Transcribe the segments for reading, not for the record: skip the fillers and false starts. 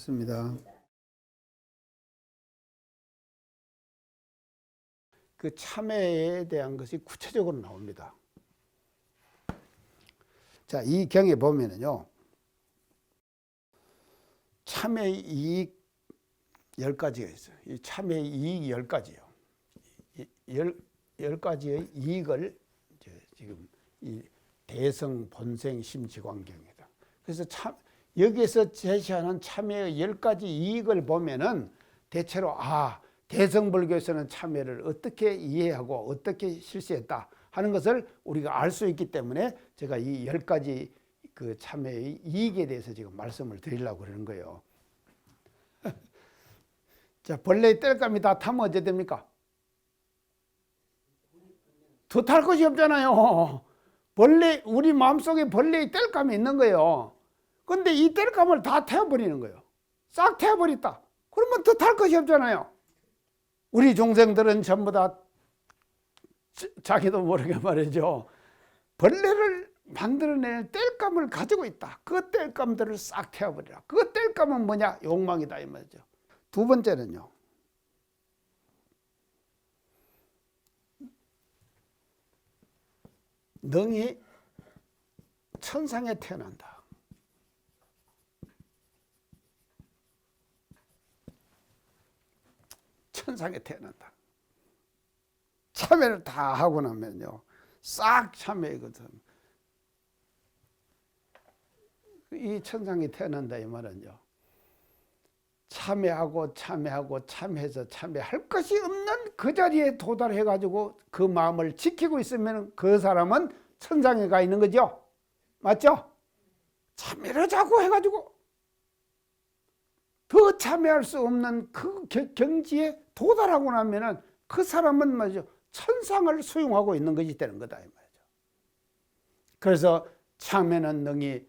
반갑습니다. 그 참회에 대한 것이 구체적으로 나옵니다. 자, 이 경에 보면은요, 참회 이익 10가지가 있어요. 이 참회 이익 10가지요. 10가지의 이익을 지금 이 대성, 본생, 심지광경이다. 그래서 여기에서 제시하는 참회의 10가지 이익을 보면은 대체로 대성불교에서는 참회를 어떻게 이해하고 어떻게 실시했다 하는 것을 우리가 알 수 있기 때문에 제가 이 10가지 그 참회의 이익에 대해서 지금 말씀을 드리려고 그러는 거예요. 자, 벌레의 땔감이 다 타면 어째 됩니까? 더 탈 것이 없잖아요. 우리 마음속에 벌레의 땔감이 있는 거예요. 근데 이 땔감을 다 태워버리는 거예요. 싹 태워버렸다. 그러면 더 탈 것이 없잖아요. 우리 중생들은 전부 다 자기도 모르게 말이죠. 벌레를 만들어낼 땔감을 가지고 있다. 그 땔감들을 싹 태워버리라. 그 땔감은 뭐냐? 욕망이다 이 말이죠. 두 번째는요. 능히 천상에 태어난다. 천상에 태어난다. 참회를 다 하고 나면요, 싹 참회거든. 이 천상에 태어난다 이 말은요, 참회하고 참회해서 참회할 것이 없는 그 자리에 도달해 가지고 그 마음을 지키고 있으면 그 사람은 천상에 가 있는 거죠. 맞죠? 참회를 자꾸 해가지고 더 참회할 수 없는 그 경지에 도달하고 나면은 그 사람은 말이죠, 천상을 수용하고 있는 것이 되는 거다 이 말이죠. 그래서 참회는 능히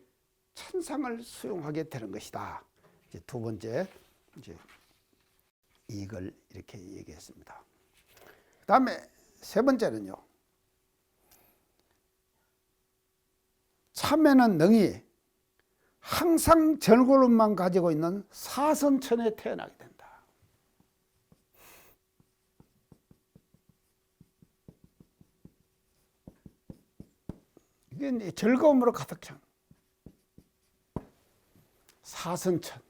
천상을 수용하게 되는 것이다. 이제 두 번째 이걸 이렇게 얘기했습니다. 그다음에 세 번째는요, 참회는 능히 항상 절골음만 가지고 있는 사선천에 태어나게 된다. 이게 즐거움으로 가득 찬 사선천.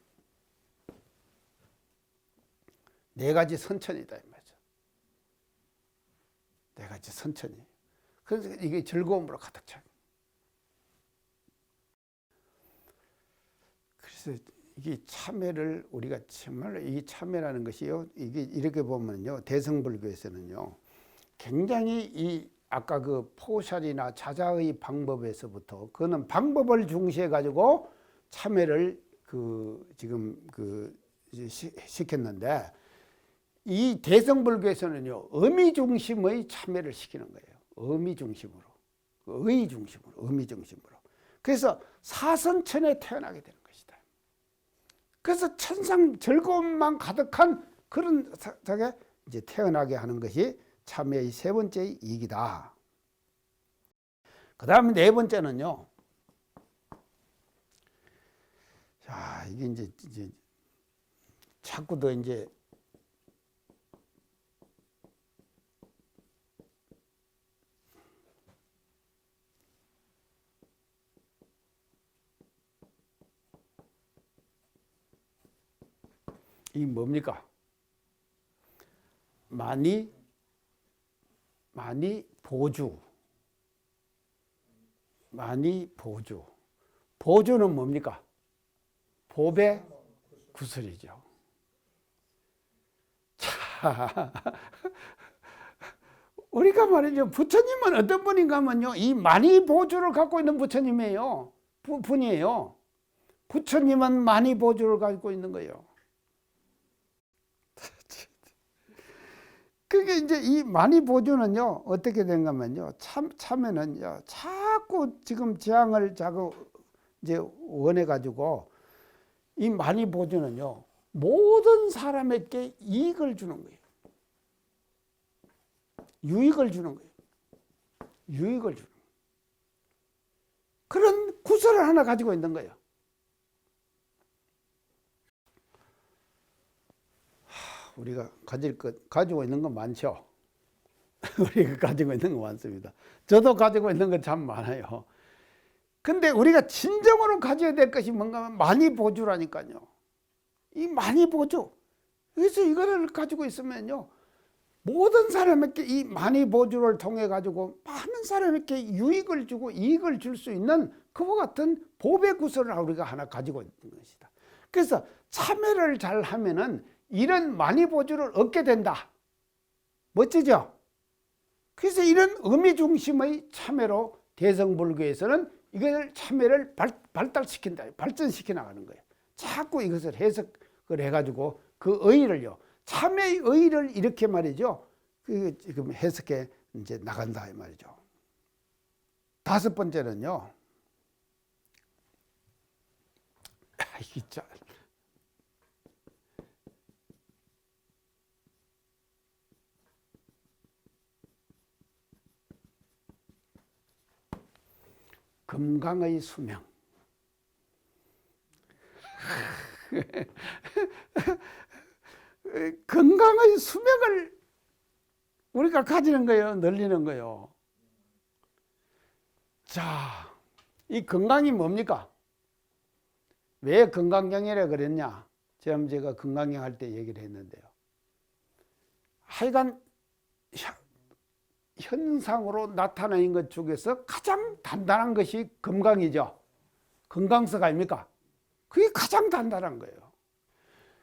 네 가지 선천이다 이 말이죠. 네 가지 선천이. 그래서 이게 즐거움으로 가득 찬. 그래서 이게 참회를 우리가 정말 이 참회라는 것이요, 이게 이렇게 보면요, 대성불교에서는요, 굉장히 이 아까 그 포샬이나 자자의 방법에서부터 그거는 방법을 중시해 가지고 참회를 지금 시켰는데, 이 대성불교에서는요, 의미 중심의 참회를 시키는 거예요. 의미 중심으로, 의 중심으로, 의미 중심으로. 그래서 사선천에 태어나게 되는 것이다. 그래서 천상 즐거움만 가득한 그런 자에 이제 태어나게 하는 것이 참회의 세 번째 이익이다. 그 다음에 네 번째는요. 자, 이게 이제 자꾸 더 이제 이 뭡니까? 많이 보주. 많이 보주. 보주는 뭡니까? 법의 구슬이죠. 자, 우리가 말이죠, 부처님은 어떤 분인가 하면요, 이 많이 보주를 갖고 있는 부처님이에요. 분이에요. 부처님은 많이 보주를 갖고 있는 거예요. 그게 이제 이 많이 보주는요, 어떻게 된가 하면요, 참에는요, 자꾸 지금 재앙을 자꾸 이제 원해가지고, 이 많이 보주는요, 모든 사람에게 이익을 주는 거예요. 유익을 주는 거예요. 유익을 주는 거예요. 그런 구설을 하나 가지고 있는 거예요. 우리가 가지고 있는 건 많죠. 우리가 가지고 있는 건 많습니다. 저도 가지고 있는 건 참 많아요. 근데 우리가 진정으로 가져야 될 것이 뭔가 하면 많이 보주라니까요. 이 많이 보주. 그래서 이거를 가지고 있으면요, 모든 사람에게 이 많이 보주를 통해 가지고 많은 사람에게 유익을 주고 이익을 줄 수 있는 그와 같은 보배 구설을 우리가 하나 가지고 있는 것이다. 그래서 참회를 잘 하면은 이런 많이 보주를 얻게 된다. 멋지죠? 그래서 이런 의미 중심의 참회로 대성불교에서는 이걸 참회를 발달시킨다, 발전시켜 나가는 거예요. 자꾸 이것을 해석을 해가지고 그 의의를요, 참회의 의의를 이렇게 말이죠, 그 지금 해석해 이제 나간다 이 말이죠. 다섯 번째는요, 이게 참 금강의 수명. 건강의 수명을 우리가 가지는 거예요. 늘리는 거예요. 자, 이 건강이 뭡니까? 왜 건강경이라 그랬냐? 제가 건강경 할 때 얘기를 했는데요. 하여간 현상으로 나타나는 것 중에서 가장 단단한 것이 건강이죠. 건강석 아닙니까? 그게 가장 단단한 거예요.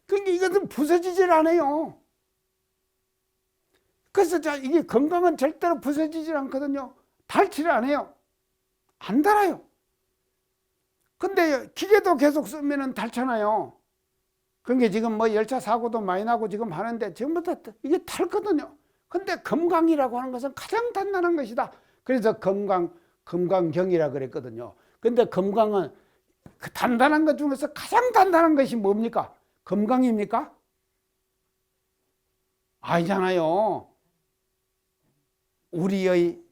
그러니까 이것은 부서지질 않아요. 그래서 이게 건강은 절대로 부서지질 않거든요. 닳지를 않아요. 안 닳아요. 근데 기계도 계속 쓰면은 닳잖아요. 그러니까 지금 뭐 열차 사고도 많이 나고 지금 하는데 전부 다 이게 닳거든요. 근데 건강이라고 하는 것은 가장 단단한 것이다. 그래서 건강경이라 그랬거든요. 근데 건강은 그 단단한 것 중에서 가장 단단한 것이 뭡니까? 건강입니까? 아니잖아요. 우리의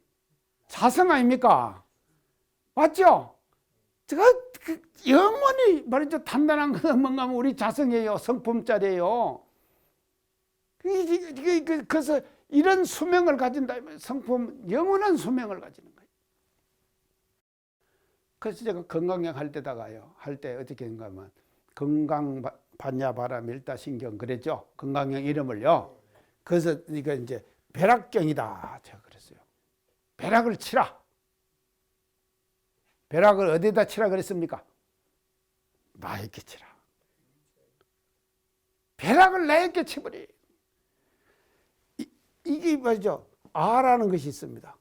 자성 아닙니까? 맞죠? 제가 영원히 말이죠, 단단한 것은 뭔가 하면 우리 자성이에요. 성품짜리예요. 그래서 이런 수명을 가진다. 성품, 영원한 수명을 가지는 거예요. 그래서 제가 건강경 할 때다가요, 할 때 어떻게 했는가 하면 건강 반야바라 밀다신경 그랬죠. 건강경 이름을요. 그래서 이거 이제 벼락경이다 제가 그랬어요. 벼락을 치라. 벼락을 어디다 치라 그랬습니까? 나에게 치라. 벼락을 나에게 치버리. 이게 뭐죠? 아라는 것이 있습니다.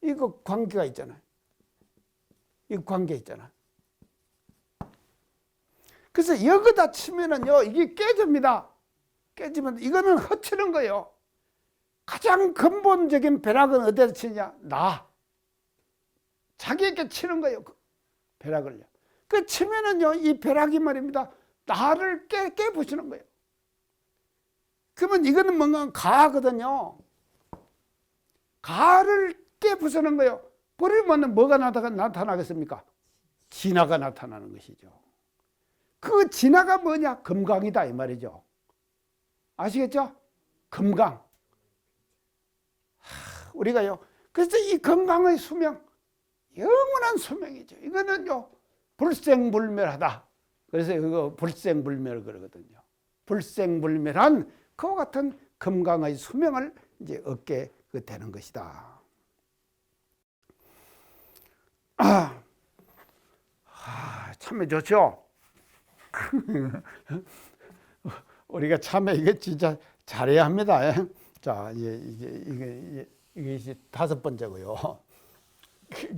이거 관계가 있잖아요. 이거 관계 있잖아요. 그래서 여기다 치면은요, 이게 깨집니다. 깨지면 이거는 허치는 거예요. 가장 근본적인 벼락은 어디다 치냐? 나. 자기에게 치는 거예요. 벼락을요. 그 치면은요, 이 벼락이 말입니다, 나를 깨부시는 거예요. 그러면 이거는 뭔가 가거든요. 가를 깨부수는 거예요. 버리면 뭐가 나타나겠습니까? 진화가 나타나는 것이죠. 그 진화가 뭐냐? 금강이다 이 말이죠. 아시겠죠? 금강. 우리가요, 그래서 이 건강의 수명, 영원한 수명이죠. 이거는요, 불생불멸하다. 그래서 이거 불생불멸 그러거든요. 불생불멸한 그와 같은 건강의 수명을 이제 얻게 되는 것이다. 참회 좋죠? 우리가 참회 이게 진짜 잘해야 합니다. 자, 이게 이제 다섯 번째고요.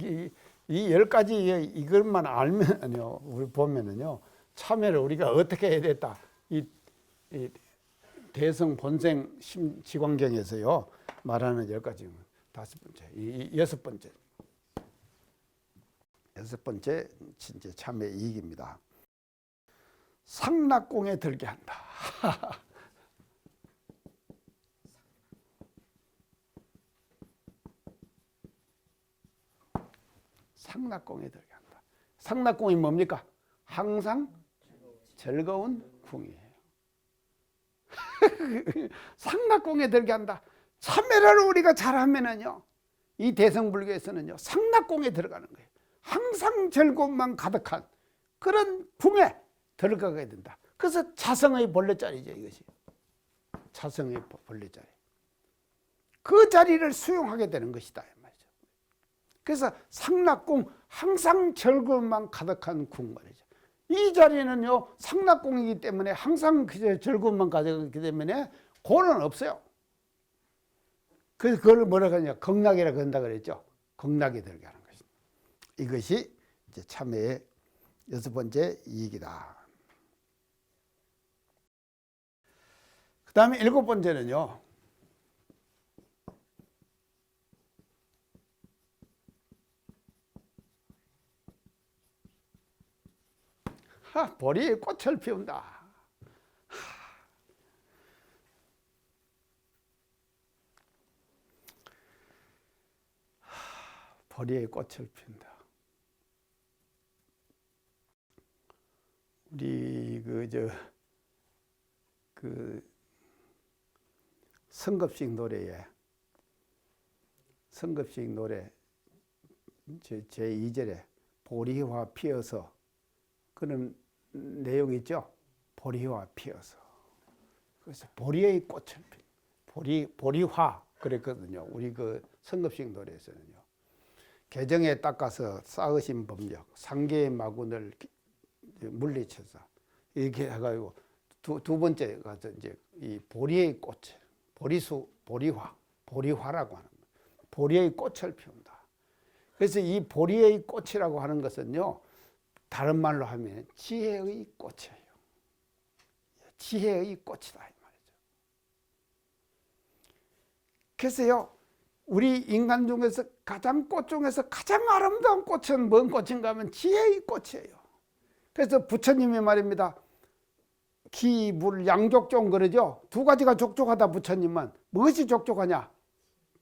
이 10가지 이것만 알면요, 우리 보면은요, 참회를 우리가 어떻게 해야 됐다. 이 대성 본생 지광경에서요 말하는 10가지, 다섯 번째, 여섯 번째 진짜 참회 이익입니다. 상락공에 들게 한다. 상락공에 들게 한다. 상락공이 뭡니까? 항상 즐거운 궁이에요. 상납공에 들게 한다. 참회를 우리가 잘하면은요, 이 대성불교에서는요, 상납공에 들어가는 거예요. 항상 즐거움만 가득한 그런 궁에 들어가게 된다. 그래서 자성의 본래자리죠, 이것이. 자성의 본래자리. 그 자리를 수용하게 되는 것이다, 이 말이죠. 그래서 상납궁, 항상 즐거움만 가득한 궁 말이죠. 이 자리는요, 상납궁이기 때문에 항상 즐거움만 가득하기 때문에 고는 없어요. 그래서 그걸 뭐라고 하냐, 극락이라고 한다 그랬죠. 극락이 들게 하는 것입니다. 이것이 이제 참회의 6번째 이익이다. 그 다음에 7번째는요, 보리의 꽃을 피운다. 보리의 꽃을 피운다. 우리 성급식 노래에 제2절에 보리화 피어서 그런 내용 있죠. 보리화 피어서. 그래서 보리의 꽃을 보리화 그랬거든요. 우리 그 성급식 노래에서는요. 개정에 닦아서 쌓으신 법력, 상계의 마군을 물리쳐서 이렇게 해가지고 두 번째 가서 이제 이 보리의 꽃, 보리화라고 하는 거예요. 보리의 꽃을 피운다. 그래서 이 보리의 꽃이라고 하는 것은요, 다른 말로 하면 지혜의 꽃이에요. 지혜의 꽃이다 이 말이죠. 그래서요, 우리 인간 중에서 꽃 중에서 가장 아름다운 꽃은 뭔 꽃인가 하면 지혜의 꽃이에요. 그래서 부처님이 말입니다. 기, 물, 양족종 그러죠. 두 가지가 족족하다. 부처님은 무엇이 족족하냐?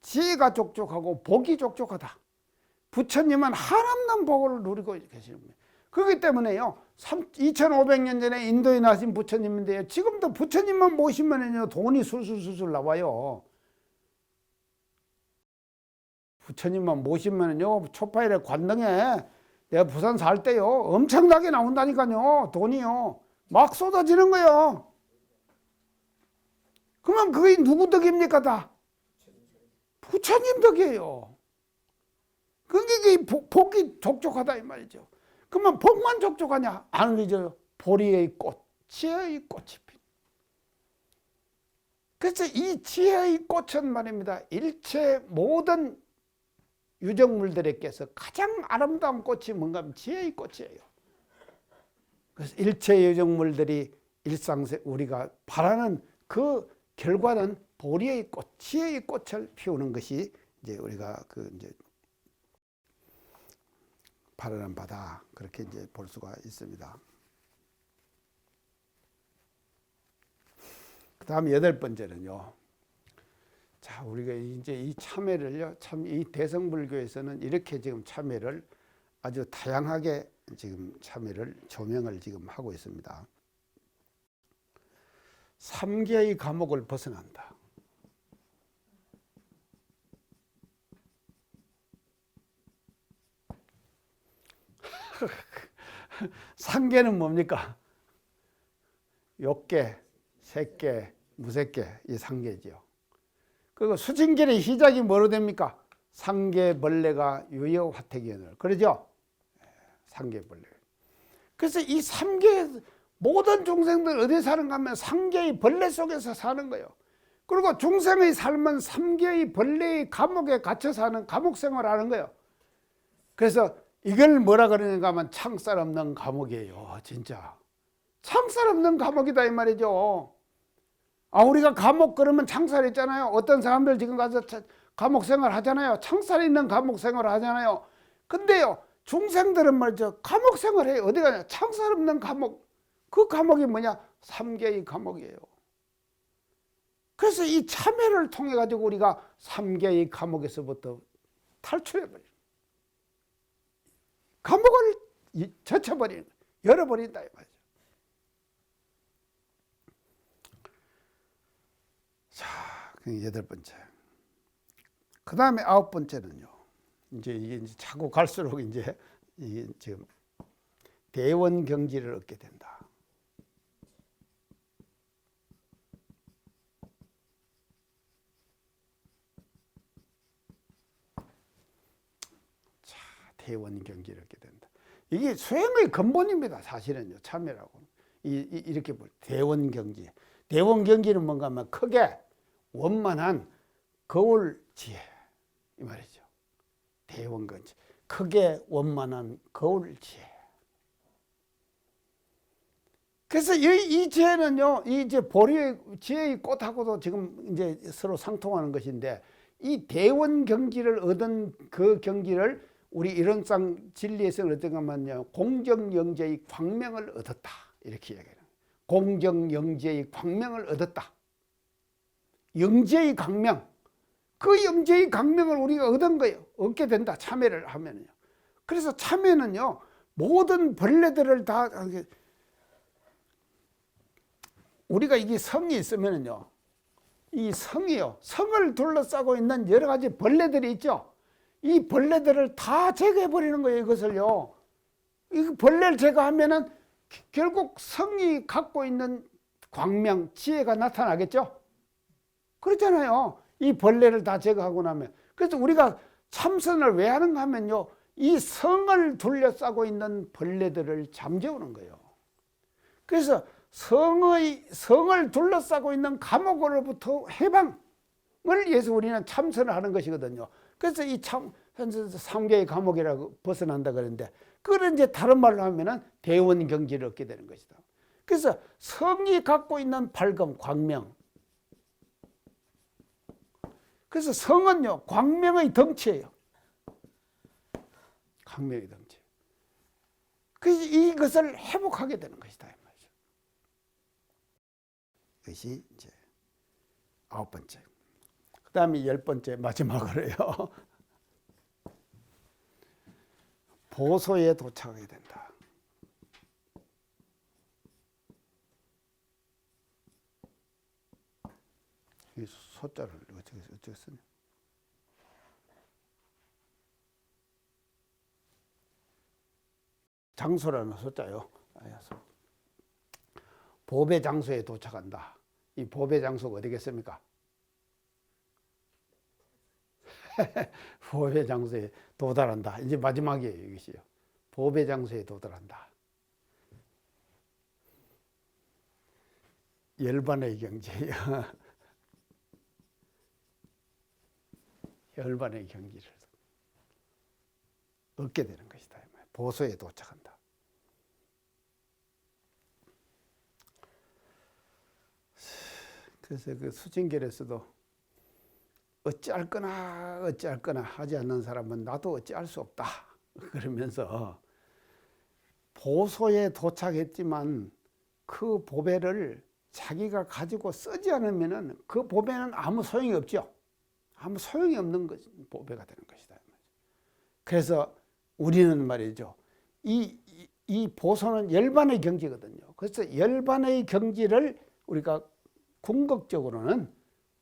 지혜가 족족하고 복이 족족하다. 부처님은 한없는 복을 누리고 계시는 거예요. 그렇기 때문에요, 2500년 전에 인도에 나신 부처님인데요, 지금도 부처님만 모시면요 돈이 술술술술 나와요. 부처님만 모시면요, 초파일에 관등에 내가 부산 살 때요, 엄청나게 나온다니까요, 돈이요. 막 쏟아지는 거예요. 그러면 그게 누구 덕입니까, 다? 부처님 덕이에요. 그게 복이 족족하다 이 말이죠. 그러면 복만 족족하냐? 아니죠. 보리의 꽃, 지혜의 꽃이 핀. 그래서 이 지혜의 꽃은 말입니다, 일체 모든 유정물들에게서 가장 아름다운 꽃이 뭔가 하면 지혜의 꽃이에요. 그래서 일체 유정물들이 일상세 우리가 바라는 그 결과는 보리의 꽃, 지혜의 꽃을 피우는 것이 이제 우리가 이제 바라는 바다, 그렇게 이제 볼 수가 있습니다. 그 다음 8번째는요. 자, 우리가 이제 이 참회를요, 참 이 대성불교에서는 이렇게 지금 참회를 아주 다양하게 지금 참회를 조명을 지금 하고 있습니다. 3개의 감옥을 벗어난다. 상계는 뭡니까? 욕계, 색계, 무색계, 이 상계지요. 그리고 수징결의 시작이 뭐로 됩니까? 상계 벌레가 유여 화택연을, 그러죠? 상계 벌레. 그래서 이 상계 모든 중생들 어디 사는가 하면 상계의 벌레 속에서 사는 거예요. 그리고 중생의 삶은 상계의 벌레의 감옥에 갇혀 사는 감옥 생활을 하는 거예요. 그래서 이걸 뭐라 그러는가 하면 창살 없는 감옥이에요. 진짜 창살 없는 감옥이다 이 말이죠. 우리가 감옥 그러면 창살 있잖아요. 어떤 사람들 지금 가서 감옥 생활 하잖아요. 창살 있는 감옥 생활 하잖아요. 근데요, 중생들은 말이죠, 감옥 생활해요. 어디 가냐? 창살 없는 감옥. 그 감옥이 뭐냐? 3계의 감옥이에요. 그래서 이 참회를 통해 가지고 우리가 3계의 감옥에서부터 탈출해버려요. 감옥을 젖혀버리는 거예요. 열어버린다 이 말이죠. 그 여덟 번째. 그 다음에 아홉 번째는요. 이게 이제 자꾸 갈수록 이제 이게 지금 대원 경지를 얻게 된다. 자, 대원 경지를 얻게 된다. 이게 수행의 근본입니다. 사실은요. 참여라고. 이렇게 볼 대원 경지. 대원 경지는 뭔가 하면 크게 원만한 거울 지혜 이 말이죠. 대원 경지. 크게 원만한 거울 지혜. 그래서 이 지혜는요, 이 이제 보리의 지혜의 꽃하고도 지금 이제 서로 상통하는 것인데, 이 대원 경지를 얻은 그 경지를 우리 일원상 진리에서 어떤 것만요, 공정영재의 광명을 얻었다. 이렇게 이야기해요. 공정영재의 광명을 얻었다. 영재의 광명. 그 영재의 광명을 우리가 얻은 거예요. 얻게 된다. 참회를 하면요. 그래서 참회는요, 모든 벌레들을 다, 우리가 이게 성이 있으면요, 이 성이요, 성을 둘러싸고 있는 여러 가지 벌레들이 있죠. 이 벌레들을 다 제거해 버리는 거예요. 이것을요. 이 벌레를 제거하면은 결국 성이 갖고 있는 광명, 지혜가 나타나겠죠. 그렇잖아요. 이 벌레를 다 제거하고 나면. 그래서 우리가 참선을 왜 하는가 하면요, 이 성을 둘러싸고 있는 벌레들을 잠재우는 거예요. 그래서 성을 둘러싸고 있는 감옥으로부터 해방을 위해서 우리는 참선을 하는 것이거든요. 그래서 이 삼계의 감옥이라고 벗어난다 그러는데, 그걸 이제 다른 말로 하면은 대원 경지를 얻게 되는 것이다. 그래서 성이 갖고 있는 밝음, 광명. 그래서 성은요, 광명의 덩치예요. 광명의 덩치. 그래서 이것을 회복하게 되는 것이다. 이것이 이제 아홉 번째. 그 다음에 열 번째, 마지막으로요. 보소에 도착하게 된다. 이 소자를 어떻게 쓰냐? 장소라는 소자요. 보배 장소에 도착한다. 이 보배 장소가 어디겠습니까? 보배 장소에 도달한다. 이제 마지막이에요, 이것이요. 보배 장소에 도달한다. 열반의 경지예요. 열반의 경지를 얻게 되는 것이다. 보소에 도착한다. 그래서 그 수진결에서도 어찌할 거나 하지 않는 사람은 나도 어찌할 수 없다. 그러면서 보소에 도착했지만 그 보배를 자기가 가지고 쓰지 않으면은 그 보배는 아무 소용이 없죠. 아무 소용이 없는 보배가 되는 것이다. 그래서 우리는 말이죠. 이 보소는 열반의 경지거든요. 그래서 열반의 경지를 우리가 궁극적으로는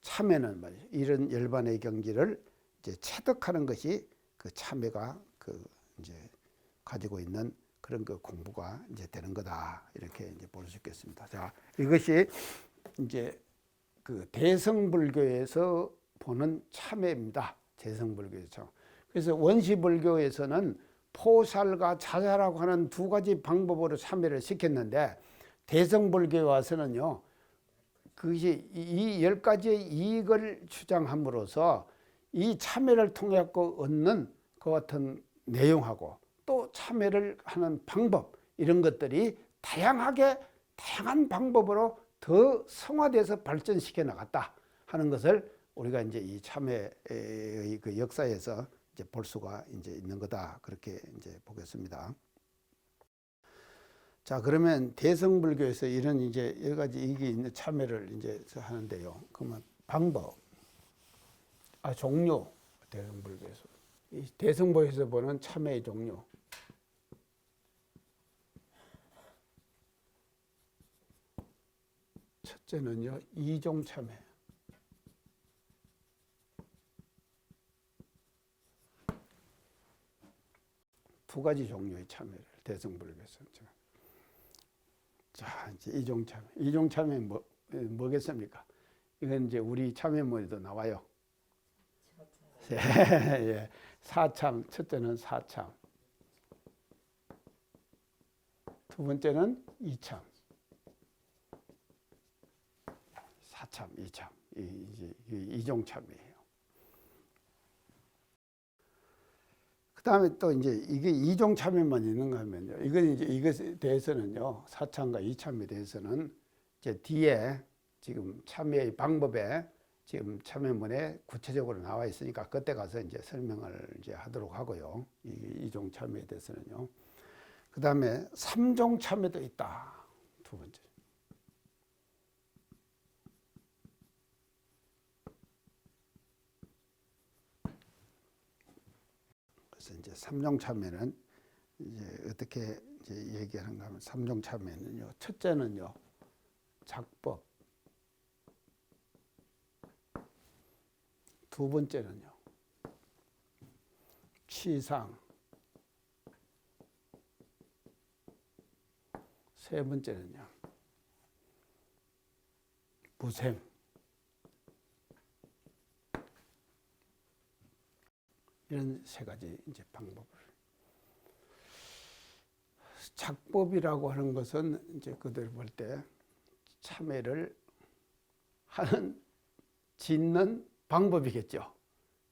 참회는 말이죠. 이런 열반의 경지를 이제 체득하는 것이 그 참회가 그 이제 가지고 있는 그런 그 공부가 이제 되는 거다. 이렇게 이제 볼 수 있겠습니다. 자, 이것이 이제 그 대성불교에서 보는 참회입니다. 대성불교에서. 그래서 원시불교에서는 포살과 자살하고 하는 두 가지 방법으로 참회를 시켰는데, 대성불교에 와서는요, 그것이 이 10가지의 이익을 주장함으로써 이 참회를 통해 얻는 그 같은 내용하고 또 참회를 하는 방법, 이런 것들이 다양한 방법으로 더 성화돼서 발전시켜 나갔다 하는 것을 우리가 이제 이 참회의 그 역사에서 이제 볼 수가 이제 있는 거다. 그렇게 이제 보겠습니다. 자, 그러면 대성불교에서 이런 이제 여러 가지 이익이 있는 참회를 이제 하는데요. 그러면 방법, 종류, 대성불교에서. 이 대성불교에서 보는 참회의 종류. 첫째는요, 이종 참회. 두 가지 종류의 참여를 대승불교에서. 자, 이제 이종참여. 이종참여 뭐겠습니까? 이건 이제 우리 참여문에도 나와요. 예, 사참. 첫째는 사참. 두 번째는 이참. 사참, 이참. 이제 이종참여예요. 그 다음에 또 이제 이게 이종참여만 있는가 하면요. 이건 이제 이것에 대해서는요. 사참과 이참에 대해서는 이제 뒤에 지금 참여의 방법에 지금 참여문에 구체적으로 나와 있으니까 그때 가서 이제 설명을 이제 하도록 하고요. 이종참여에 대해서는요. 그 다음에 삼종참여도 있다. 두 번째. 그래서 이제 삼종참여는 이제 어떻게 이제 얘기하는가 하면 삼종참여는요. 첫째는요. 작법. 두 번째는요. 치상. 세 번째는요. 무생. 이런 세 가지 이제 방법을. 작법이라고 하는 것은 이제 그들 볼 때 참회를 하는 짓는 방법이겠죠.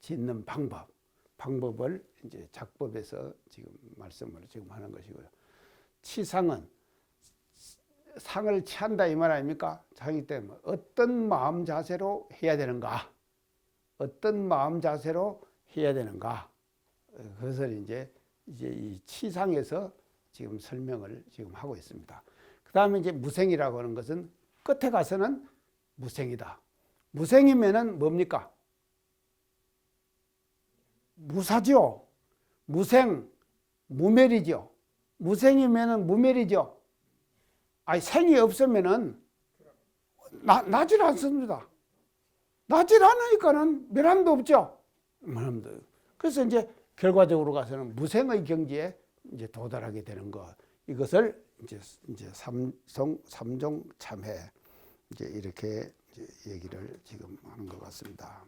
짓는 방법. 방법을 이제 작법에서 지금 말씀을 지금 하는 것이고요. 치상은 상을 취한다 이 말 아닙니까? 자기 때문에 어떤 마음 자세로 해야 되는가? 어떤 마음 자세로 해야 되는가? 그것을 이제 이 치상에서 지금 설명을 지금 하고 있습니다. 그 다음에 이제 무생이라고 하는 것은 끝에 가서는 무생이다. 무생이면은 뭡니까? 무사죠. 무생, 무멸이죠. 무생이면은 무멸이죠. 아니, 생이 없으면은 나질 않습니다. 나질 않으니까는 멸함도 없죠. 그래서 이제 결과적으로 가서는 무생의 경지에 이제 도달하게 되는 것. 이것을 이제 삼종 참회 이제 이렇게 이제 얘기를 지금 하는 것 같습니다.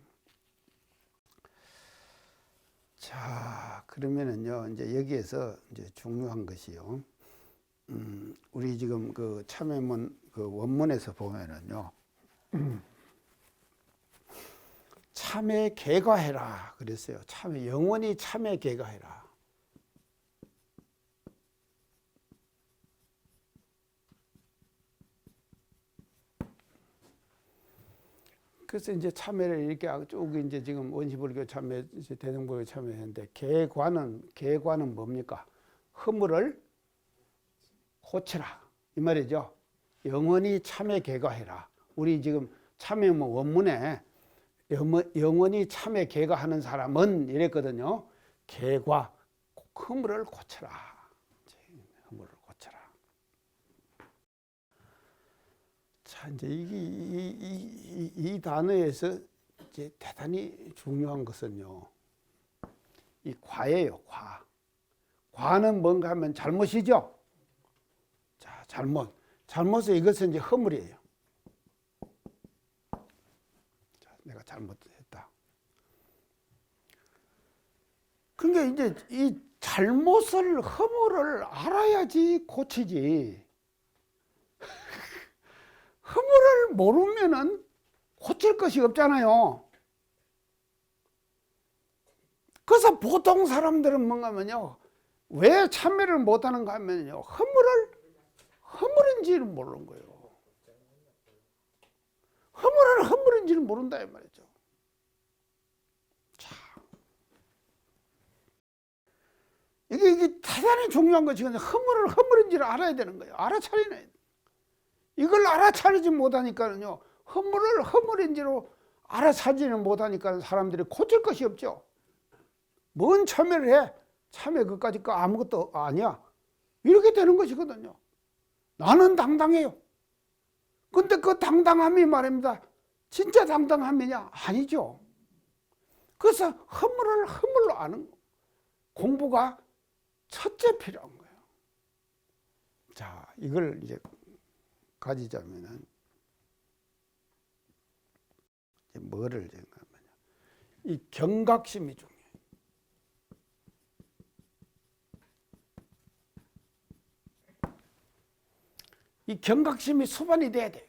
자, 그러면은요, 이제 여기에서 이제 중요한 것이요. 우리 지금 그 참회문 그 원문에서 보면은요, 참회 개과해라 그랬어요. 참회 영원히 참회 개과해라. 그래서 이제 참회를 이렇게 쭉 이제 지금 원시불교 참회, 대승불교 참회했는데 개과는 뭡니까? 허물을 고쳐라 이 말이죠. 영원히 참회 개과해라. 우리 지금 참회문 원문에 영원히 참회 개과하는 사람은 이랬거든요. 개과 허물을 고쳐라. 허물을 고쳐라. 자, 이제 이 단어에서 이제 대단히 중요한 것은요. 이 과예요, 과. 과는 뭔가 하면 잘못이죠. 자, 잘못은 이것은 이제 허물이에요. 자, 내가 잘못했다. 그러니까 이제 이 잘못을, 허물을 알아야지 고치지. 허물을 모르면은 고칠 것이 없잖아요. 그래서 보통 사람들은 뭔가 하면요. 왜 참회를 못하는가 하면요. 허물인지를 모르는 거예요. 허물인지를 모른다 이 말이죠. 자, 이게 대단히 중요한 것이거든요. 허물인지를 알아야 되는 거예요. 알아차리는. 이걸 알아차리지 못하니까는요. 허물인지로 알아차리지는 못하니까 사람들이 고칠 것이 없죠. 뭔 참회를 해? 참회 그까짓 거 아무것도 아니야. 이렇게 되는 것이거든요. 나는 당당해요. 근데 그 당당함이 말입니다. 진짜 당당함이냐? 아니죠. 그래서 허물로 아는 거. 공부가 첫째 필요한 거예요. 자, 이걸 이제 가지자면은 뭐를 생각하면 이 경각심이 중요해요. 이 경각심이 수반이 돼야 돼요.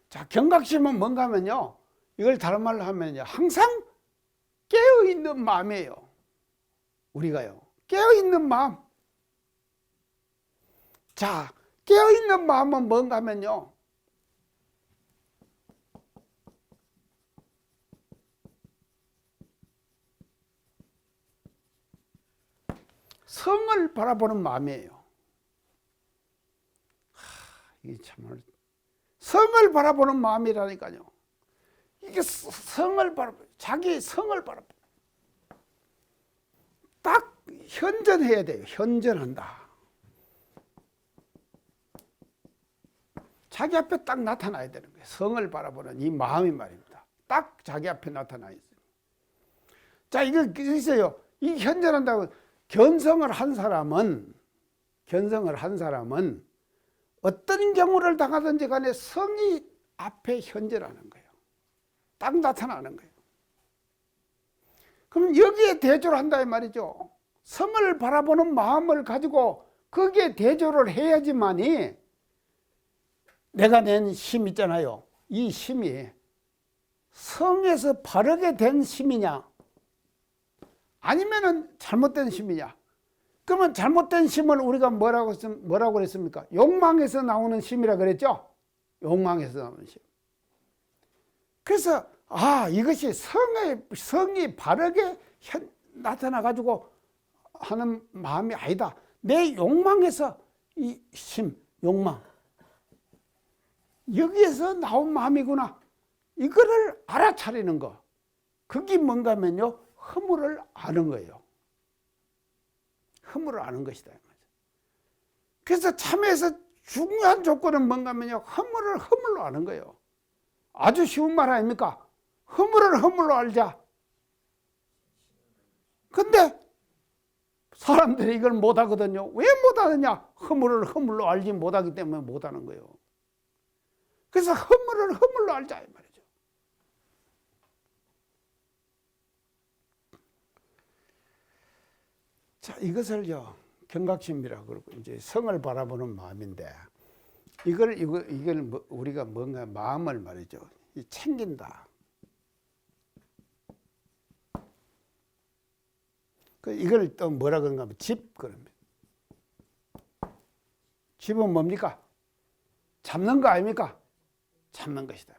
자, 경각심은 뭔가 하면요, 이걸 다른 말로 하면요, 항상 깨어있는 마음이에요. 우리가요, 깨어있는 마음. 자, 깨어있는 마음은 뭔가 하면요, 성을 바라보는 마음이에요. 이게 참, 성을 바라보는 마음이라니까요. 이게 성을 바라보, 자기 성을 바라보. 딱 현전해야 돼요. 현전한다. 자기 앞에 딱 나타나야 되는 거예요. 성을 바라보는 이 마음이 말입니다. 딱 자기 앞에 나타나 있어요. 자, 이거 있어요. 이 현전한다고 견성을 한 사람은 어떤 경우를 당하든지 간에 성이 앞에 현전하는 거예요. 딱 나타나는 거예요. 그럼 여기에 대조를 한다 이 말이죠. 성을 바라보는 마음을 가지고 거기에 대조를 해야지만이 내가 낸 심 있잖아요. 이 심이 성에서 바르게 된 심이냐 아니면은 잘못된 심이냐. 그러면 잘못된 심을 우리가 뭐라고 그랬습니까? 욕망에서 나오는 심이라 그랬죠? 욕망에서 나오는 심. 그래서 이것이 성이 바르게 나타나 가지고 하는 마음이 아니다. 내 욕망에서 이 심, 욕망 여기에서 나온 마음이구나. 이거를 알아차리는 거. 그게 뭔가 하면요, 허물을 아는 거예요. 허물을 아는 것이다. 그래서 참회에서 중요한 조건은 뭔가 하면요, 허물로 아는 거예요. 아주 쉬운 말 아닙니까? 허물로 알자. 근데 사람들이 이걸 못하거든요. 왜 못하느냐? 허물로 알지 못하기 때문에 못하는 거예요. 그래서 허물로 알자 이 말이죠. 자, 이것을요 경각심이라고 그러고 이제 성을 바라보는 마음인데 이걸 우리가 뭔가 마음을 말이죠 챙긴다. 이걸 또 뭐라 그런가 하면 집 그럽니다. 집은 뭡니까? 잡는 거 아닙니까? 잡는 것이다.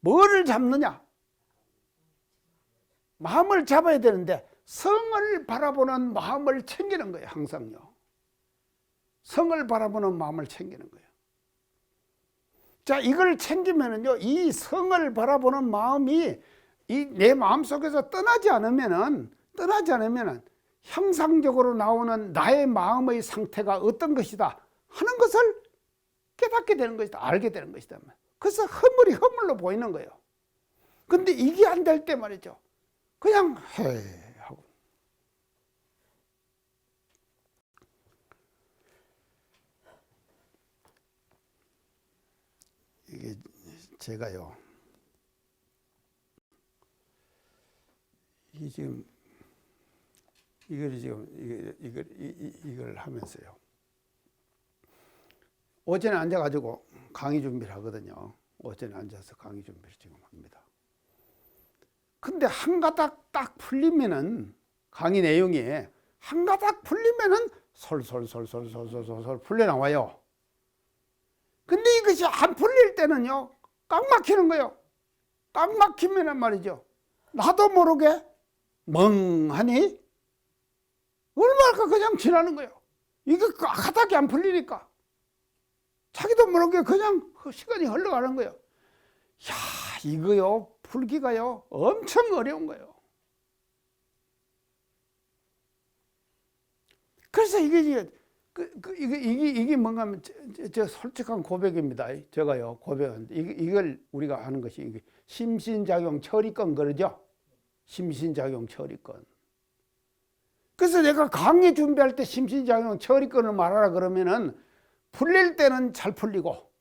뭐를 잡느냐? 마음을 잡아야 되는데 성을 바라보는 마음을 챙기는 거예요. 항상요. 성을 바라보는 마음을 챙기는 거예요. 자, 이걸 챙기면은요, 이 성을 바라보는 마음이 내 마음 속에서 떠나지 않으면은 형상적으로 나오는 나의 마음의 상태가 어떤 것이다 하는 것을 깨닫게 되는 것이다. 알게 되는 것이다. 그래서 허물로 보이는 거예요. 근데 이게 안 될 때 말이죠. 그냥 해 하고. 이게 제가요. 이걸 하면서요. 오전에 앉아가지고 강의 준비를 하거든요. 오전에 앉아서 강의 준비를 지금 합니다. 근데 한 가닥 딱 풀리면은 강의 내용이 한 가닥 풀리면은 솔솔 풀려나와요. 근데 이것이 안 풀릴 때는요, 꽉 막히는 거예요. 꽉 막히면은 말이죠. 나도 모르게 멍하니 얼마나 그냥 지나는 거예요. 이게 가닥이 안 풀리니까. 자기도 모르게 그냥 시간이 흘러가는 거예요. 야, 이거요, 풀기가요, 엄청 어려운 거예요. 그래서 이게 뭔가 하면, 저 솔직한 고백입니다. 제가요, 고백은. 이걸 우리가 하는 것이, 이게 심신작용 처리권 그러죠? 심신작용 처리권. 그래서 내가 강의 준비할 때 심신작용 처리권을 말하라 그러면은 풀릴 때는 잘 풀리고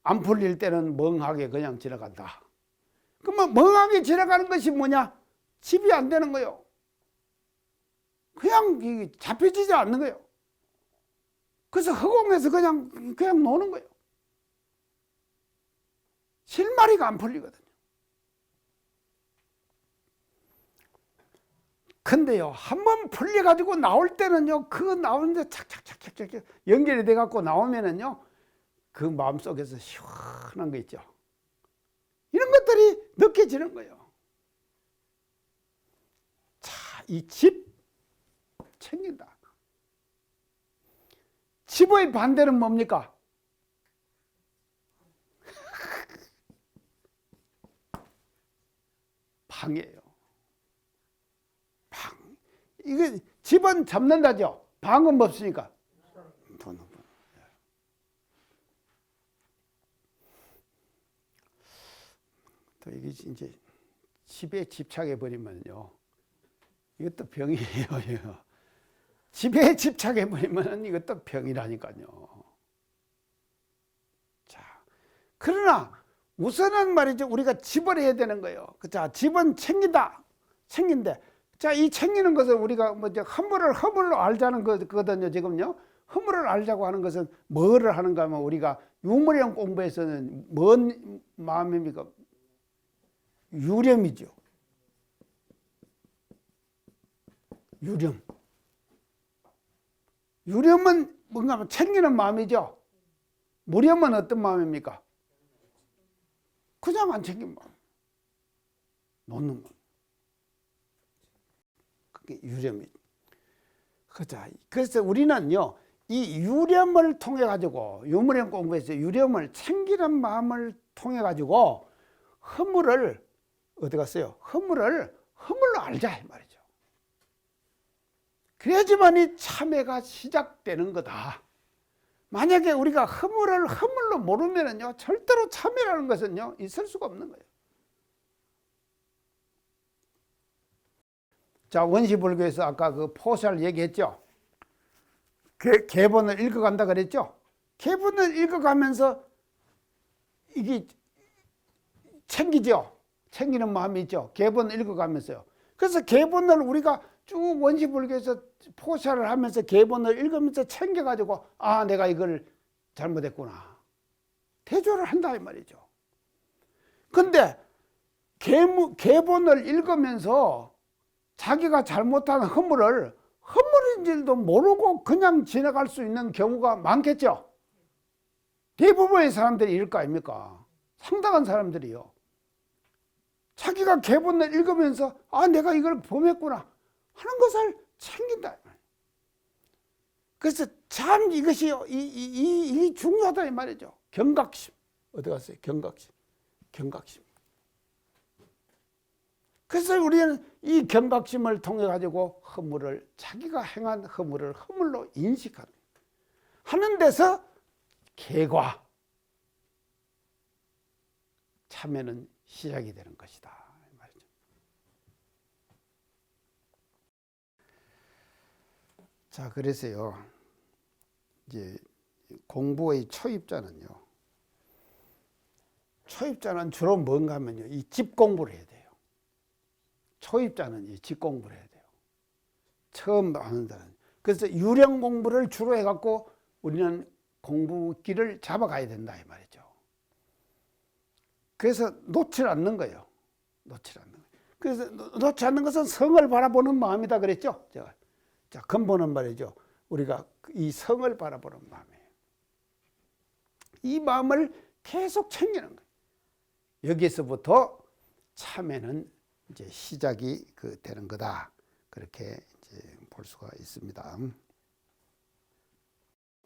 안 풀릴 때는 멍하게 그냥 지나간다. 그러면 멍하게 지나가는 것이 뭐냐? 집이 안 되는 거예요. 그냥 잡혀지지 않는 거예요. 그래서 허공에서 그냥 노는 거예요. 실마리가 안 풀리거든요. 근데요, 한번 풀려가지고 나올 때는요, 그 나오는데 착착착착착 연결이 돼갖고 나오면은요, 그 마음속에서 시원한 거 있죠. 이런 것들이 느껴지는 거예요. 자, 이 집 챙긴다. 집의 반대는 뭡니까? 방이에요. 방. 이게 집은 잡는다죠. 방은 없으니까. 또 이게 이제 집에 집착해 버리면요. 이것도 병이에요. 집에 집착해 버리면 이것도 병이라니까요. 자, 그러나 우선은 말이죠. 우리가 집을 해야 되는 거예요. 자, 집은 챙긴다. 챙긴데. 자, 이 챙기는 것은 우리가 허물로 알자는 거거든요. 지금요. 허물을 알자고 하는 것은 뭐를 하는가 하면 우리가 유물형 공부에서는 뭔 마음입니까? 유념이죠. 유념. 유념은 뭔가 하면 챙기는 마음이죠. 무념은 어떤 마음입니까? 그냥 안 챙긴 마음. 놓는 마음. 그게 유념이죠. 그래서 우리는요, 이 유념을 통해 가지고 유물형 공부에서 유념을 챙기는 마음을 통해 가지고 허물을 어디 갔어요? 허물로 알자 이 말이죠. 그래야지만이 참회가 시작되는 거다. 만약에 우리가 허물로 모르면은요, 절대로 참회라는 것은요, 있을 수가 없는 거예요. 자, 원시불교에서 아까 그 포살 얘기했죠. 계본을 읽어간다 그랬죠. 계본을 읽어가면서 이게 챙기죠. 챙기는 마음이 있죠. 계본을 읽어가면서요. 그래서 계본을 우리가 쭉 원시불교에서 포살을 하면서 계본을 읽으면서 챙겨가지고 아, 내가 이걸 잘못했구나. 대조를 한다 이 말이죠. 근데 계본을 읽으면서 자기가 잘못한 허물인 줄도 모르고 그냥 지나갈 수 있는 경우가 많겠죠. 대부분의 사람들이 이럴 거 아닙니까? 상당한 사람들이요. 자기가 계본을 읽으면서 아, 내가 이걸 범했구나 하는 것을 챙긴다. 그래서 참 이것이 이 중요하다 이 말이죠. 경각심. 어디 갔어요? 경각심. 그래서 우리는 이 경각심을 통해 가지고 자기가 행한 허물을 허물로 인식하는 데서 개과 참회는 시작이 되는 것이다 말이죠. 자, 그래서요, 이제 공부의 초입자는 주로 뭔가 하면요, 이 집 공부를 해야 돼요. 초입자는 이 집 공부를 해야 돼요. 처음 하는 데는. 그래서 유령 공부를 주로 해갖고 우리는 공부길을 잡아가야 된다 이 말이죠. 그래서 놓지 않는 거예요. 그래서 놓지 않는 것은 성을 바라보는 마음이다 그랬죠. 제가. 자, 근본은 말이죠. 우리가 이 성을 바라보는 마음이에요. 이 마음을 계속 챙기는 거예요. 여기서부터 참회는 이제 시작이 되는 거다. 그렇게 이제 볼 수가 있습니다.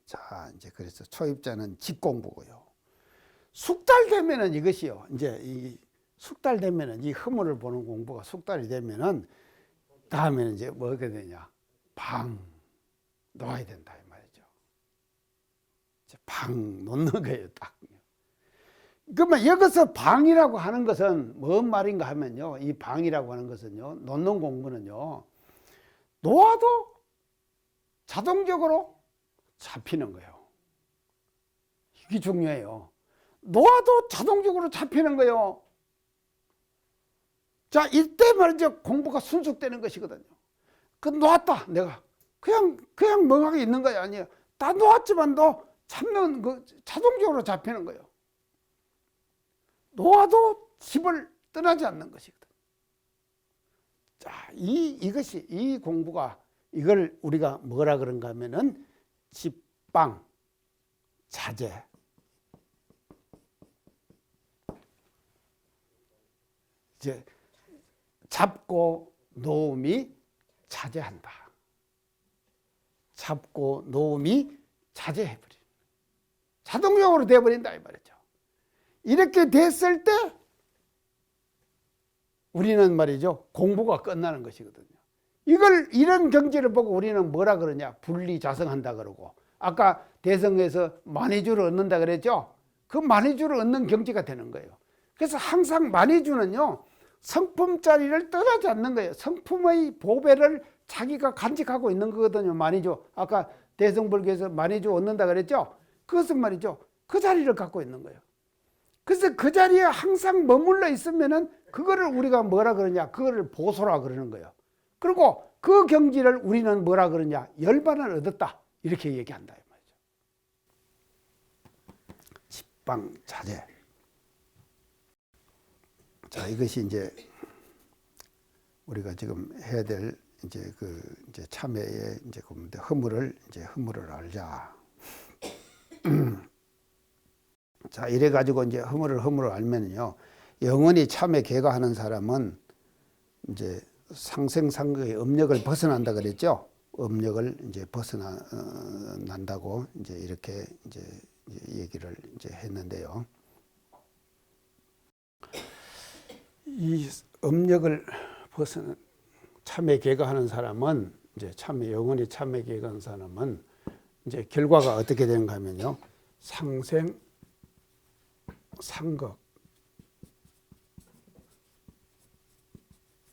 자, 이제 그래서 초입자는 집 공부고요. 숙달 되면은 이것이요. 이제 이 숙달 되면은 이 허물을 보는 공부가 숙달이 되면은 다음에는 이제 뭐가 되냐? 방 놓아야 된다 이 말이죠. 이제 방 놓는 거예요, 딱. 그러면 여기서 방이라고 하는 것은 뭔 말인가 하면요. 이 방이라고 하는 것은요. 놓는 공부는요. 놓아도 자동적으로 잡히는 거예요. 이게 중요해요. 놓아도 자동적으로 잡히는 거예요. 자, 이때 말이죠. 공부가 순숙되는 것이거든요. 그 놓았다. 내가 그냥 멍하게 있는 거야. 아니에요. 다 놓았지만도 잡는 그 자동적으로 잡히는 거예요. 놓아도 집을 떠나지 않는 것이거든. 자, 이것이 이 공부가 이걸 우리가 뭐라 그런가 하면은 집방 자제. 이제 잡고 놓음이 자제한다. 잡고 놓음이 자제해버린다. 자동적으로 돼버린다 이 말이죠. 이렇게 됐을 때 우리는 말이죠. 공부가 끝나는 것이거든요. 이런 경지를 보고 우리는 뭐라 그러냐. 분리자성한다 그러고, 아까 대성에서 만이주를 얻는다 그랬죠. 그 만이주를 얻는 경지가 되는 거예요. 그래서 항상 만이주는요, 성품자리를 떠나지 않는 거예요. 성품의 보배를 자기가 간직하고 있는 거거든요. 만이주. 아까 대성불교에서 만이주 얻는다 그랬죠. 그것은 말이죠. 그 자리를 갖고 있는 거예요. 그래서 그 자리에 항상 머물러 있으면은 그거를 우리가 뭐라 그러냐. 그거를 보소라 그러는 거예요. 그리고 그 경지를 우리는 뭐라 그러냐. 열반을 얻었다. 이렇게 얘기한다. 이 말이죠. 집방자제. 자, 이것이 이제 우리가 지금 해야 될 이제 참회의 이제 허물을 알자. 자, 이래 가지고 이제 허물을 알면요, 영원히 참회 개가하는 사람은 이제 상생상극의 업력을 벗어난다 그랬죠. 업력을 이제 벗어난다고 이제 이렇게 이제 얘기를 이제 했는데요. 이 업력을 벗어난 참회 개가하는 사람은 이제 영원히 참회 개가하는 사람은 이제 결과가 어떻게 되는가 하면요, 상생 상극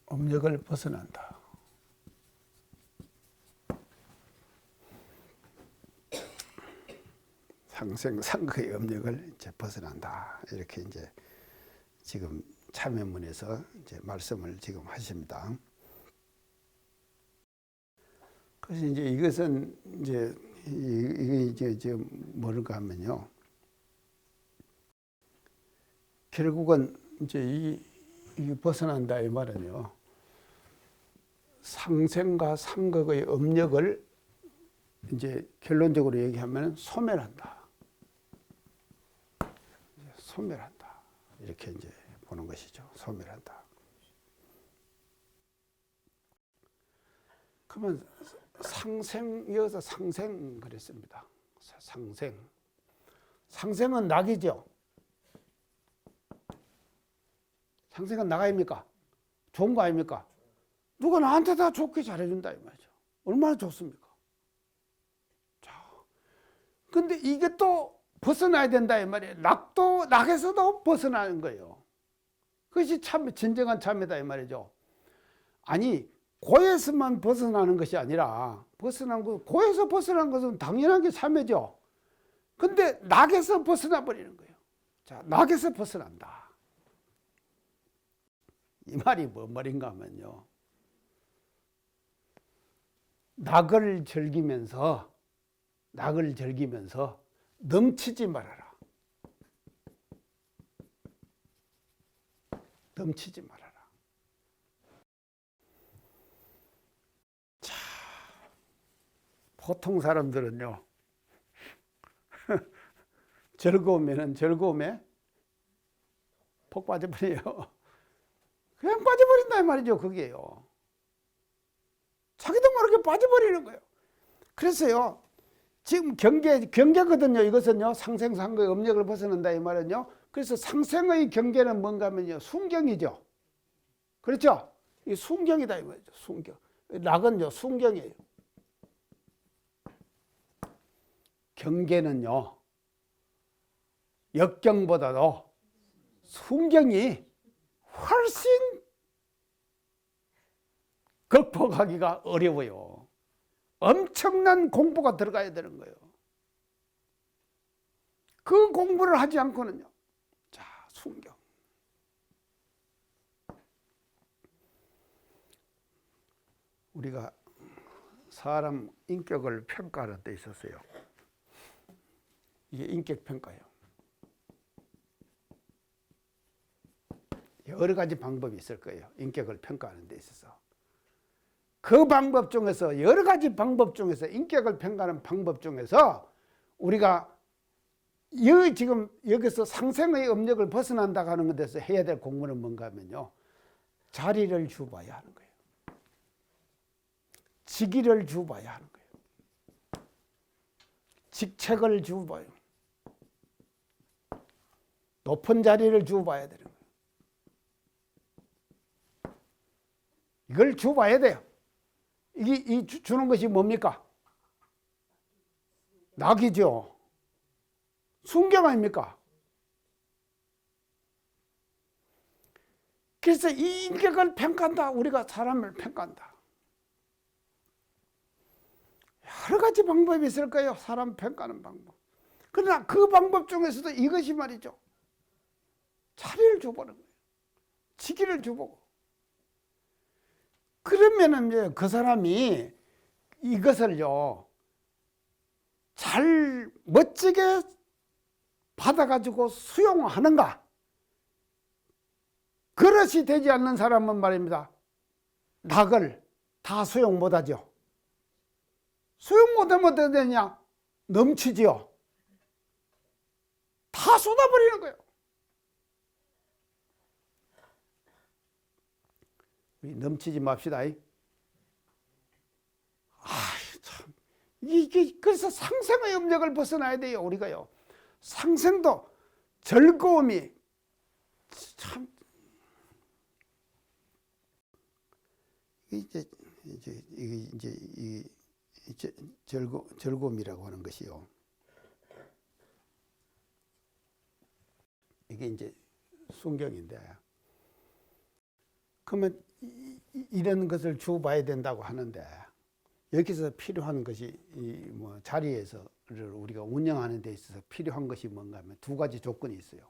업력을 벗어난다. 상생 상극의 업력을 이제 벗어난다. 이렇게 이제 지금 참회문에서 이제 말씀을 지금 하십니다. 그래서 이제 이것은 이게 뭐를까 하면요, 결국은 이제 이 벗어난다 이 말은요, 상생과 상극의 업력을 이제 결론적으로 얘기하면 소멸한다. 소멸한다. 이렇게 이제 보는 것이죠. 소멸한다. 그러면 이어서 상생 그랬습니다. 상생은 낙이죠. 상생은 낙 아닙니까? 좋은 거 아닙니까? 누가 나한테 다 좋게 잘해준다 이 말이죠. 얼마나 좋습니까? 자, 근데 이게 또 벗어나야 된다 이 말이에요. 낙에서도 벗어나는 거예요. 그것이 진정한 참회다 이 말이죠. 아니, 고에서만 벗어나는 것이 아니라 고에서 벗어나는 것은 당연하게 참회죠. 근데 낙에서 벗어나 버리는 거예요. 자, 낙에서 벗어난다. 이 말이 뭔 말인가 하면요, 낙을 즐기면서 넘치지 말아라. 넘치지 말아라. 자, 보통 사람들은요, 즐거우면은 즐거움에 폭 빠져버려요. 그냥 빠져버린다 이 말이죠. 그게요. 자기도 모르게 빠져버리는 거예요. 그래서요, 지금 경계거든요. 이것은요, 상생상극의 업력을 벗어난다 이 말은요. 그래서 상생의 경계는 뭔가 하면요, 순경이죠. 그렇죠? 이 순경이다 이 말이죠. 순경. 낙은요, 순경이에요. 경계는요, 역경보다도 순경이 훨씬 극복하기가 어려워요. 엄청난 공부가 들어가야 되는 거예요. 그 공부를 하지 않고는요. 자, 순경. 우리가 사람 인격을 평가하는 데 있었어요. 이게 인격 평가예요. 여러 가지 방법이 있을 거예요. 인격을 평가하는 데 있어서. 그 방법 중에서 여러 가지 방법 중에서 인격을 평가하는 방법 중에서 우리가 지금 여기서 상생의 업력을 벗어난다고 하는 것에서 해야 될 공부는 뭔가 하면요. 자리를 주봐야 하는 거예요. 직위를 주봐야 하는 거예요. 직책을 주봐요. 높은 자리를 주봐야 되는 거예요. 이걸 주봐야 돼요. 이 주는 것이 뭡니까? 낙이죠. 순경 아닙니까? 그래서 이 인격을 평가한다. 우리가 사람을 평가한다. 여러 가지 방법이 있을 거예요. 사람 평가하는 방법. 그러나 그 방법 중에서도 이것이 말이죠. 자리를 줘보는 거예요. 직위를 줘보고. 그러면은 이제 그 사람이 이것을요, 잘 멋지게 받아가지고 수용하는가? 그릇이 되지 않는 사람은 말입니다. 낙을 다 수용 못하죠. 수용 못하면 어떻게 되냐? 넘치지요. 다 쏟아버리는 거예요. 넘치지 맙시다. 참. 이게 그래서 상생의 업력을 벗어나야 돼요. 우리가요. 상생도 즐거움이 참 이제 즐거움이라고 하는 것이요. 이게 이제 순경인데, 그러면 이런 것을 주봐야 된다고 하는데, 여기서 필요한 것이 뭐 자리에서를 우리가 운영하는 데 있어서 필요한 것이 뭔가 하면 두 가지 조건이 있어요.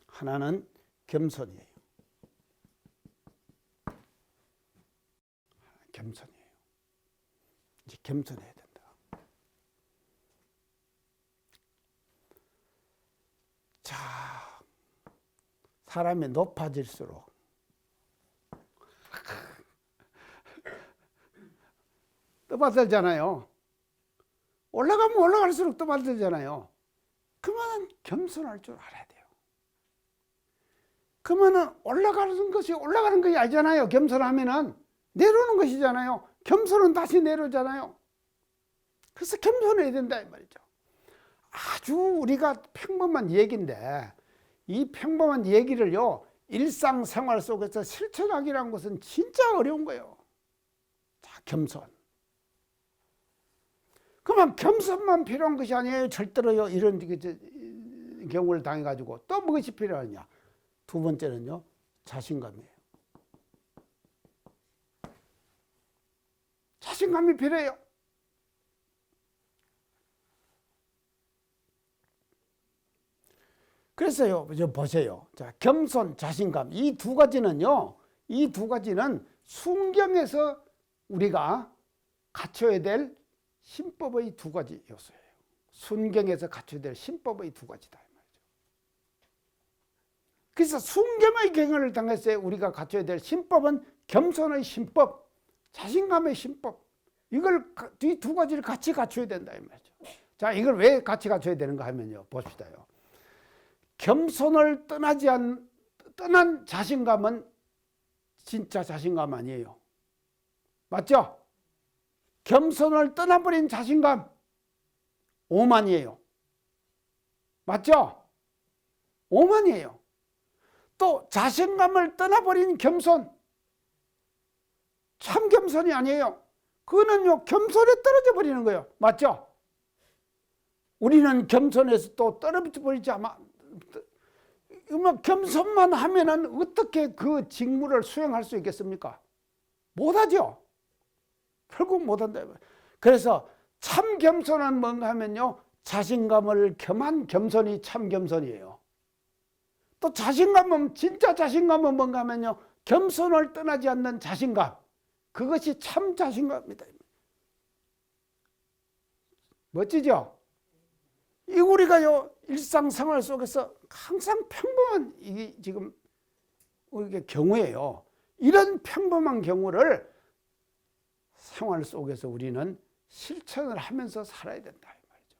하나는 겸손이에요. 겸손이에요. 이제 겸손해야 된다. 자, 사람이 높아질수록 떠받들잖아요. 올라가면 올라갈수록 떠받들잖아요. 그러면 겸손할 줄 알아야 돼요. 그러면 올라가는 것이 아니잖아요. 겸손하면은 내려오는 것이잖아요. 겸손은 다시 내려오잖아요. 그래서 겸손해야 된다 이 말이죠. 아주 우리가 평범한 얘기인데, 이 평범한 얘기를요, 일상생활 속에서 실천하기라는 것은 진짜 어려운 거예요. 자, 겸손. 그러면 겸손만 필요한 것이 아니에요. 절대로요. 이런 경우를 당해가지고 또 무엇이 필요하냐? 두 번째는요, 자신감이에요. 자신감이 필요해요. 그래서요, 보세요. 자, 겸손, 자신감. 이 두 가지는요, 이 두 가지는 순경에서 우리가 갖춰야 될 신법의 두 가지 요소예요. 순경에서 갖춰야 될 신법의 두 가지다 이 말이죠. 그래서 순경의 경연을 당했을 때 우리가 갖춰야 될 신법은 겸손의 신법, 자신감의 신법. 이걸 이 두 가지를 같이 갖춰야 된다 이 말이죠. 자, 이걸 왜 같이 갖춰야 되는가 하면요, 봅시다요. 겸손을 떠난 자신감은 진짜 자신감 아니에요. 맞죠? 겸손을 떠나버린 자신감, 오만이에요. 맞죠? 오만이에요. 또 자신감을 떠나버린 겸손, 참 겸손이 아니에요. 그거는요, 겸손에 떨어져 버리는 거예요. 맞죠? 우리는 겸손에서 또 떨어져 버리지 않아. 겸손만 하면은 어떻게 그 직무를 수행할 수 있겠습니까? 못하죠. 결국 못한다. 그래서 참 겸손은 뭔가 하면요, 자신감을 겸한 겸손이 참 겸손이에요. 또 자신감은, 진짜 자신감은 뭔가 하면요, 겸손을 떠나지 않는 자신감, 그것이 참 자신감입니다. 멋지죠? 이 우리가요, 일상생활 속에서 항상 평범한 이게 지금 우리의 경우예요. 이런 평범한 경우를 생활 속에서 우리는 실천을 하면서 살아야 된다 이 말이죠.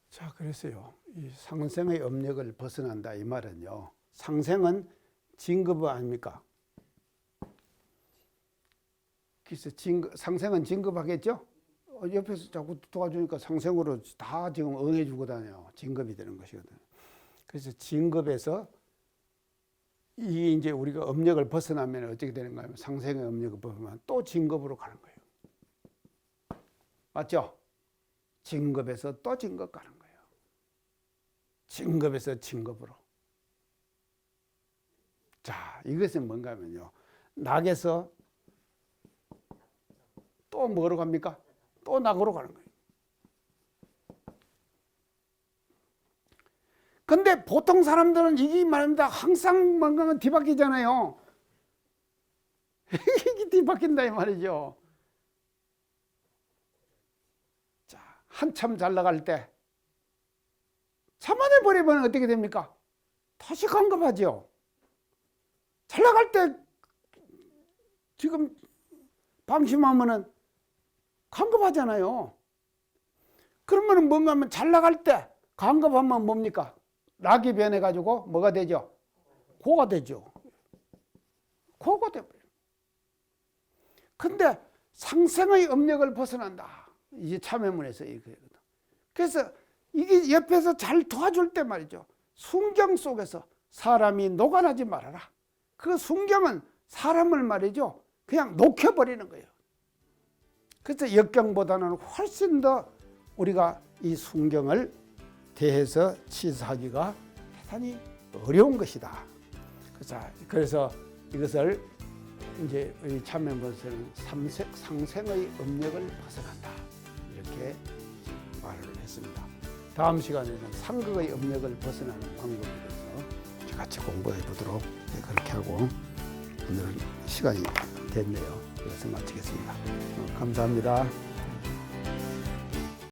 자, 그래서요, 이 상생의 업력을 벗어난다 이 말은요, 상생은 진급 아닙니까? 그래서 상생은 진급하겠죠? 옆에서 자꾸 도와주니까 상생으로 다 지금 응해주고 다녀요. 진급이 되는 것이거든. 그래서 진급에서 이 이제 우리가 업력을 벗어나면 어떻게 되는가 하면 상생의 업력을 벗어나면 또 진급으로 가는 거예요. 맞죠? 진급에서 또 진급 가는 거예요. 진급에서 진급으로. 자, 이것은 뭔가 하면요, 낙에서 또 뭐로 갑니까? 또 낙으로 가는 거예요. 근데 보통 사람들은 이게 말입니다. 항상 뭔가가 뒤바뀌잖아요. 이게 뒤바뀐다 이 말이죠. 자, 한참 잘 나갈 때 자만해 버리면 어떻게 됩니까? 다시 강급하죠. 잘 나갈 때 지금 방심하면은 강급하잖아요. 그러면 뭔가 하면 잘 나갈 때 강급하면 뭡니까? 낙이 변해가지고 뭐가 되죠? 고가 되죠. 고가 돼버려요. 근데 상생의 업력을 벗어난다. 이제 참회문에서 얘기거든. 그래서 이게 옆에서 잘 도와줄 때 말이죠. 순경 속에서 사람이 녹아나지 말아라. 그 순경은 사람을 말이죠, 그냥 녹여버리는 거예요. 그래서 역경보다는 훨씬 더 우리가 이 순경을 대해서 치사하기가 대단히 어려운 것이다. 그래서 이것을 이제 참회문에서는 상생의 업력을 벗어난다, 이렇게 말을 했습니다. 다음 시간에는 상극의 업력을 벗어나는 방법에 대해서 같이 공부해 보도록 그렇게 하고, 오늘은 시간이 됐네요. 그래서 마치겠습니다. 감사합니다.